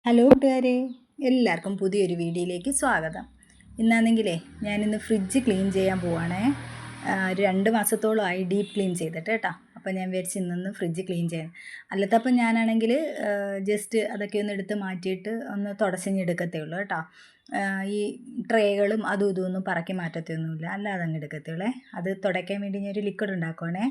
Hello കൂട്ടുകാരെ, എല്ലാവർക്കും പുതിയൊരു വീഡിയോയിലേക്ക് സ്വാഗതം. ഇന്നാണെങ്കിലേ ഞാനിന്ന് ഫ്രിഡ്ജ് ക്ലീൻ ചെയ്യാൻ പോവാണേ. 2 മാസത്തോളമായി ഡീപ്പ് ക്ലീൻ ചെയ്തിട്ട് കേട്ടോ. അപ്പോൾ ഞാൻ വിചാരിച്ച് ഇന്നൊന്ന് ഫ്രിഡ്ജ് ക്ലീൻ ചെയ്യാൻ. അല്ലാത്തപ്പോൾ ഞാനാണെങ്കിൽ ജസ്റ്റ് അതൊക്കെ ഒന്ന് എടുത്ത് മാറ്റിയിട്ട് ഒന്ന് തുടച്ചെടുക്കത്തേ ഉള്ളൂ കേട്ടോ. ഈ ട്രേകളും അതും ഇതും ഒന്നും പറക്കി മാറ്റത്തൊന്നുമില്ല, അല്ലാതെ അങ്ങ് എടുക്കത്തുള്ളേ. അത് തുടയ്ക്കാൻ വേണ്ടി ഞാനൊരു ലിക്വിഡ് ഉണ്ടാക്കുവാണേ.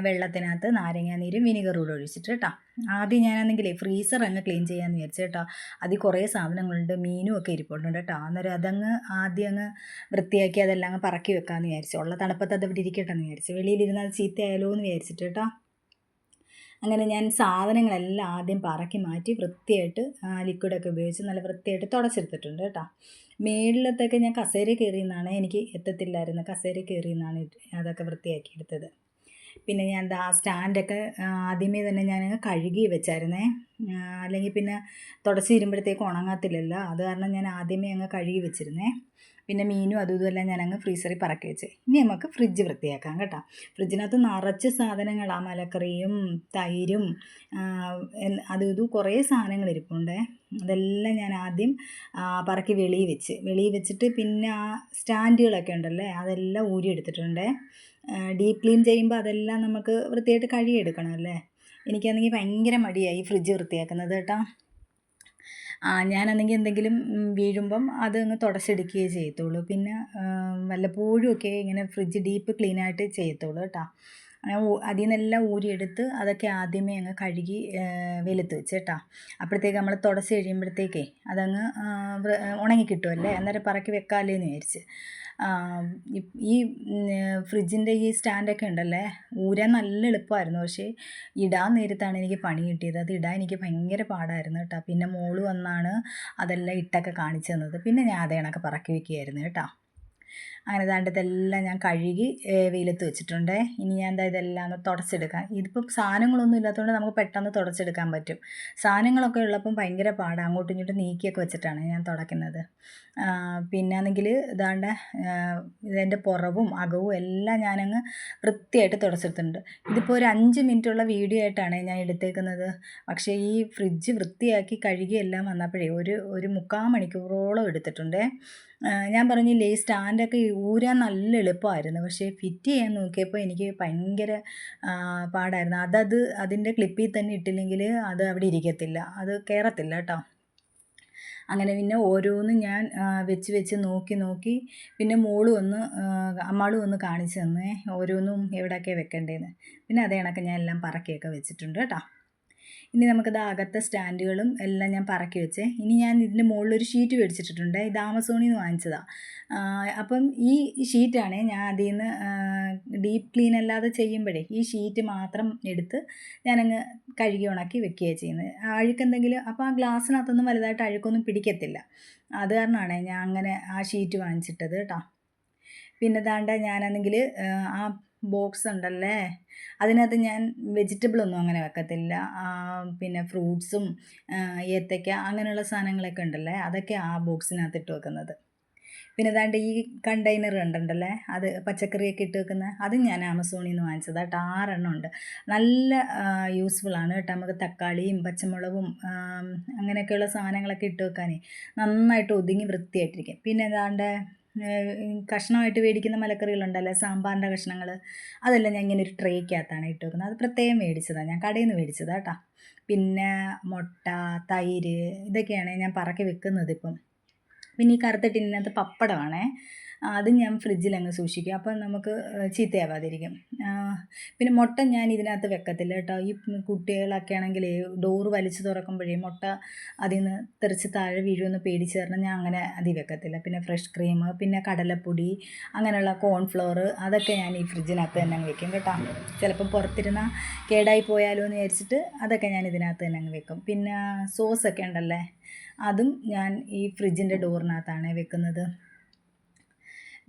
വെള്ളത്തിനകത്ത് നാരങ്ങാനീരും വിനീഗറും കൂടെ ഒഴിച്ചിട്ട് കേട്ടോ. ആദ്യം ഞാനാണെങ്കിലേ ഫ്രീസർ അങ്ങ് ക്ലീൻ ചെയ്യാമെന്ന് വിചാരിച്ചു കേട്ടോ. അതിൽ കുറേ സാധനങ്ങളുണ്ട്, മീനും ഒക്കെ ഇരിപ്പുണ്ട് കേട്ടോ. അന്നേരം അതങ്ങ് ആദ്യം അങ്ങ് വൃത്തിയാക്കി അതെല്ലാം അങ്ങ് പറക്കി വെക്കാമെന്ന് വിചാരിച്ചു. ഉള്ള തണുപ്പത്ത് അത് ഇവിടെ ഇരിക്കട്ടെ എന്ന് വിചാരിച്ചു. വെളിയിലിരുന്ന് അത് ചീത്തയായാലോ എന്ന് വിചാരിച്ചിട്ട് കേട്ടോ. അങ്ങനെ ഞാൻ സാധനങ്ങളെല്ലാം ആദ്യം പറക്കി മാറ്റി വൃത്തിയായിട്ട് ലിക്വിഡൊക്കെ ഉപയോഗിച്ച് നല്ല വൃത്തിയായിട്ട് തുടച്ചെടുത്തിട്ടുണ്ട് കേട്ടോ. മേളിലത്തൊക്കെ ഞാൻ കസേര കയറിയെന്നാണ്, എനിക്ക് എത്തത്തില്ലായിരുന്നു, കസേര കയറിയെന്നാണ് അതൊക്കെ വൃത്തിയാക്കി എടുത്തത്. പിന്നെ ഞാൻ സ്റ്റാൻഡൊക്കെ ആദ്യമേ തന്നെ ഞാൻ കഴുകി വെച്ചായിരുന്നേ. അല്ലെങ്കിൽ പിന്നെ തുടച്ച് തീരുമ്പോഴത്തേക്ക് ഉണങ്ങത്തില്ലല്ലോ, അത് കാരണം ഞാൻ ആദ്യമേ അങ്ങ് കഴുകി വെച്ചിരുന്നേ. പിന്നെ മീനും അതും ഇതുമെല്ലാം ഞാനങ്ങ് ഫ്രീസറിൽ പറക്കി വെച്ച്. ഇനി നമുക്ക് ഫ്രിഡ്ജ് വൃത്തിയാക്കാം കേട്ടോ. ഫ്രിഡ്ജിനകത്ത് നിറച്ച് സാധനങ്ങളാണ്, മലക്കറിയും തൈരും അതും ഇതും കുറേ സാധനങ്ങൾ ഇരിപ്പുണ്ടേ. അതെല്ലാം ഞാൻ ആദ്യം പറക്കി വെളിയിൽ വെച്ചിട്ട് പിന്നെ ആ സ്റ്റാൻഡുകളൊക്കെ ഉണ്ടല്ലേ അതെല്ലാം ഊരിയെടുത്തിട്ടുണ്ടേ. ഡീപ്പ് ക്ലീൻ ചെയ്യുമ്പോൾ അതെല്ലാം നമുക്ക് വൃത്തിയായിട്ട് കഴുകിയെടുക്കണമല്ലേ. എനിക്കാണെങ്കിൽ ഭയങ്കര മടിയായി ഫ്രിഡ്ജ് വൃത്തിയാക്കുന്നത് കേട്ടോ. ഞാനാണെങ്കിൽ എന്തെങ്കിലും വീഴുമ്പം അതങ്ങ് തുടച്ചെടുക്കുകയേ ചെയ്യത്തുള്ളൂ. പിന്നെ വല്ലപ്പോഴും ഒക്കെ ഇങ്ങനെ ഫ്രിഡ്ജ് ഡീപ്പ് ക്ലീനായിട്ട് ചെയ്യത്തുള്ളൂ കേട്ടോ. അതിൽ നിന്നെല്ലാം ഊരിയെടുത്ത് അതൊക്കെ ആദ്യമേ അങ്ങ് കഴുകി വെയിലത്ത് വെച്ച് കേട്ടോ. അപ്പോഴത്തേക്ക് നമ്മൾ തുടച്ച് കഴിയുമ്പോഴത്തേക്കേ അതങ്ങ് ഉണങ്ങിക്കിട്ടുമല്ലേ, അന്നേരം പറക്കി വെക്കാമല്ലേ എന്ന് വിചാരിച്ച്. ഈ ഫ്രിഡ്ജിൻ്റെ ഈ സ്റ്റാൻഡൊക്കെ ഉണ്ടല്ലേ, ഊരാൻ നല്ല എളുപ്പമായിരുന്നു. പക്ഷേ ഇടാൻ നേരത്താണ് എനിക്ക് പണി കിട്ടിയത്. അത് ഇടാൻ എനിക്ക് ഭയങ്കര പാടായിരുന്നു കേട്ടോ. പിന്നെ മോള് വന്നാണ് അതെല്ലാം ഇട്ടൊക്കെ കാണിച്ചു തന്നത്. പിന്നെ ഞാൻ അതേ കണക്ക് പറക്കി വയ്ക്കുകയായിരുന്നു കേട്ടോ. അങ്ങനെ ദാണ്ട് ഇതെല്ലാം ഞാൻ കഴുകി വെയിലത്ത് വെച്ചിട്ടുണ്ട്. ഇനി ഞാൻ ഇതെല്ലാം ഒന്ന് തുടച്ചെടുക്കാം. ഇതിപ്പോൾ സാധനങ്ങളൊന്നും ഇല്ലാത്തതുകൊണ്ട് നമുക്ക് പെട്ടെന്ന് തുടച്ചെടുക്കാൻ പറ്റും. സാധനങ്ങളൊക്കെ ഉള്ളപ്പം ഭയങ്കര പാടാണ്, അങ്ങോട്ടും ഇങ്ങോട്ടും നീക്കിയൊക്കെ വെച്ചിട്ടാണ് ഞാൻ തുടയ്ക്കുന്നത്. പിന്നെയാണെങ്കിൽ ഇതാണ്ട് ഇതിൻ്റെ പുറവും അകവും എല്ലാം ഞാനങ്ങ് വൃത്തിയായിട്ട് തുടച്ചെടുത്തിട്ടുണ്ട്. ഇതിപ്പോൾ ഒരു 5 മിനിറ്റുള്ള വീഡിയോ ആയിട്ടാണ് ഞാൻ എടുത്തേക്കുന്നത്. പക്ഷേ ഈ ഫ്രിഡ്ജ് വൃത്തിയാക്കി കഴുകി എല്ലാം വന്നപ്പോഴേ ഒരു 3/4 മണിക്കൂറോളം എടുത്തിട്ടുണ്ട്. ഞാൻ പറഞ്ഞില്ലേ, ഈ സ്റ്റാൻഡൊക്കെ ഊരാൻ നല്ല എളുപ്പമായിരുന്നു. പക്ഷേ ഫിറ്റ് ചെയ്യാൻ നോക്കിയപ്പോൾ എനിക്ക് ഭയങ്കര പാടായിരുന്നു. അതിൻ്റെ ക്ലിപ്പിൽ തന്നെ ഇട്ടില്ലെങ്കിൽ അത് അവിടെ ഇരിക്കത്തില്ല, അത് കയറത്തില്ല കേട്ടോ. അങ്ങനെ പിന്നെ ഓരോന്നും ഞാൻ വെച്ച് നോക്കി പിന്നെ അമ്മാളും ഒന്ന് കാണിച്ചു തന്നേ ഓരോന്നും എവിടെയൊക്കെയാണ് വെക്കേണ്ടതെന്ന്. പിന്നെ അതേ കണക്ക് ഞാൻ എല്ലാം പറക്കിയൊക്കെ വെച്ചിട്ടുണ്ട് കേട്ടോ. ഇനി നമുക്കത് അകത്തെ സ്റ്റാൻഡുകളും എല്ലാം ഞാൻ പറക്കി വെച്ചേ. ഇനി ഞാൻ ഇതിൻ്റെ മുകളിലൊരു ഷീറ്റ് മേടിച്ചിട്ടുണ്ട്. ഇത് ആമസോണിൽ നിന്ന് വാങ്ങിച്ചതാണ്. അപ്പം ഈ ഷീറ്റാണ് ഞാൻ അതിൽ നിന്ന് ഡീപ്പ് ക്ലീൻ അല്ലാതെ ചെയ്യുമ്പോഴേ ഈ ഷീറ്റ് മാത്രം എടുത്ത് ഞാനങ്ങ് കഴുകി ഉണക്കി വെക്കുകയാണ് ചെയ്യുന്നത്. അഴുക്കെന്തെങ്കിലും അപ്പോൾ ആ ഗ്ലാസ്സിനകത്തൊന്നും വലുതായിട്ട് അഴുക്കൊന്നും പിടിക്കത്തില്ല. അത് കാരണമാണ് ഞാൻ അങ്ങനെ ആ ഷീറ്റ് വാങ്ങിച്ചിട്ടത് കേട്ടോ. പിന്നെ ദാണ്ട ഞാനാണെങ്കിൽ ആ ബോക്സ് ഉണ്ടല്ലേ, അതിനകത്ത് ഞാൻ വെജിറ്റബിളൊന്നും അങ്ങനെ വെക്കത്തില്ല. പിന്നെ ഫ്രൂട്ട്സും ഏത്തയ്ക്ക അങ്ങനെയുള്ള സാധനങ്ങളൊക്കെ ഉണ്ടല്ലേ, അതൊക്കെ ആ ബോക്സിനകത്ത് ഇട്ട് വെക്കുന്നത്. പിന്നെ ദാണ്ട് ഈ കണ്ടെയ്നർ ഉണ്ടല്ലേ, അത് പച്ചക്കറിയൊക്കെ ഇട്ട് വെക്കുന്ന അത് ഞാൻ ആമസോണിൽ നിന്ന് വാങ്ങിച്ചത് കേട്ടോ. 6 എണ്ണം ഉണ്ട്. നല്ല യൂസ്ഫുള്ളാണ് കേട്ടോ. നമുക്ക് തക്കാളിയും പച്ചമുളകും അങ്ങനെയൊക്കെയുള്ള സാധനങ്ങളൊക്കെ ഇട്ട് വെക്കാനേ നന്നായിട്ട് ഒതുങ്ങി വൃത്തിയായിട്ടിരിക്കും. പിന്നെ ദാണ്ട് കഷ്ണമായിട്ട് മേടിക്കുന്ന മലക്കറികളുണ്ടല്ലോ, സാമ്പാറിൻ്റെ കഷ്ണങ്ങൾ, അതെല്ലാം ഞാൻ ഇങ്ങനെ ഒരു ട്രേക്കകത്താണ് ഇട്ട് വെക്കുന്നത്. അത് പ്രത്യേകം മേടിച്ചതാണ്, ഞാൻ കടയിൽ നിന്ന് മേടിച്ചതാണ് കേട്ടോ. പിന്നെ മുട്ട, തൈര്, ഇതൊക്കെയാണ് ഞാൻ പറക്കി വെക്കുന്നത് ഇപ്പം. പിന്നെ ഈ കറുത്ത ടിന്നിനകത്ത് പപ്പടമാണേ, അത് ഞാൻ ഫ്രിഡ്ജിലങ്ങ് സൂക്ഷിക്കും, അപ്പം നമുക്ക് ചീത്തയാവാതിരിക്കും. പിന്നെ മുട്ട ഞാൻ ഇതിനകത്ത് വെക്കത്തില്ല കേട്ടോ. ഈ കുട്ടികളൊക്കെ ആണെങ്കിൽ ഡോറ് വലിച്ചു തുറക്കുമ്പോഴേ മുട്ട അതിൽ നിന്ന് തെറിച്ച് താഴെ വീഴുമെന്ന് പേടിച്ച് കാരണം ഞാൻ അങ്ങനെ അതിൽ വെക്കത്തില്ല. പിന്നെ ഫ്രഷ് ക്രീം, പിന്നെ കടലപ്പൊടി, അങ്ങനെയുള്ള കോൺഫ്ലോർ, അതൊക്കെ ഞാൻ ഈ ഫ്രിഡ്ജിനകത്ത് തന്നെ അങ്ങ് വെക്കും കേട്ടോ. ചിലപ്പോൾ പുറത്തിരുന്നാൽ കേടായി പോയാലോ എന്ന് വിചാരിച്ചിട്ട് അതൊക്കെ ഞാൻ ഇതിനകത്ത് തന്നെ അങ്ങ് വെക്കും. പിന്നെ സോസൊക്കെ ഉണ്ടല്ലേ, അതും ഞാൻ ഈ ഫ്രിഡ്ജിൻ്റെ ഡോറിനകത്താണ് വെക്കുന്നത്.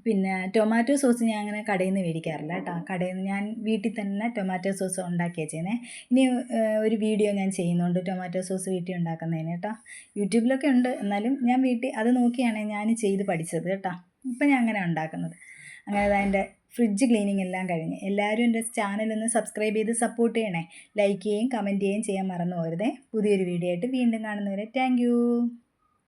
പിന്നെ ടൊമാറ്റോ സോസ് ഞാൻ അങ്ങനെ കടയിൽ നിന്ന് മേടിക്കാറില്ല കേട്ടോ. കടയിൽ നിന്ന് ഞാൻ വീട്ടിൽ തന്നെ ടൊമാറ്റോ സോസ് ഉണ്ടാക്കിയാണ് ചെയ്യുന്നത്. ഇനി ഒരു വീഡിയോ ഞാൻ ചെയ്യുന്നുണ്ട് ടൊമാറ്റോ സോസ് വീട്ടിൽ ഉണ്ടാക്കുന്നതിന് കേട്ടോ. യൂട്യൂബിലൊക്കെ ഉണ്ട്, എന്നാലും ഞാൻ വീട്ടിൽ അത് നോക്കിയാണ് ഞാൻ ചെയ്ത് പഠിച്ചത് കേട്ടോ. ഇപ്പം ഞാൻ അങ്ങനെ ഉണ്ടാക്കുന്നത്. അങ്ങനെ എൻ്റെ ഫ്രിഡ്ജ് ക്ലീനിങ് എല്ലാം കഴിഞ്ഞ്. എല്ലാവരും എൻ്റെ ചാനലൊന്ന് സബ്സ്ക്രൈബ് ചെയ്ത് സപ്പോർട്ട് ചെയ്യണേ. ലൈക്ക് ചെയ്യുകയും കമൻറ്റ് ചെയ്യുകയും ചെയ്യാൻ മറന്നു പോകരുതേ. പുതിയൊരു വീഡിയോ ആയിട്ട് വീണ്ടും കാണുന്നവരെ താങ്ക് യു.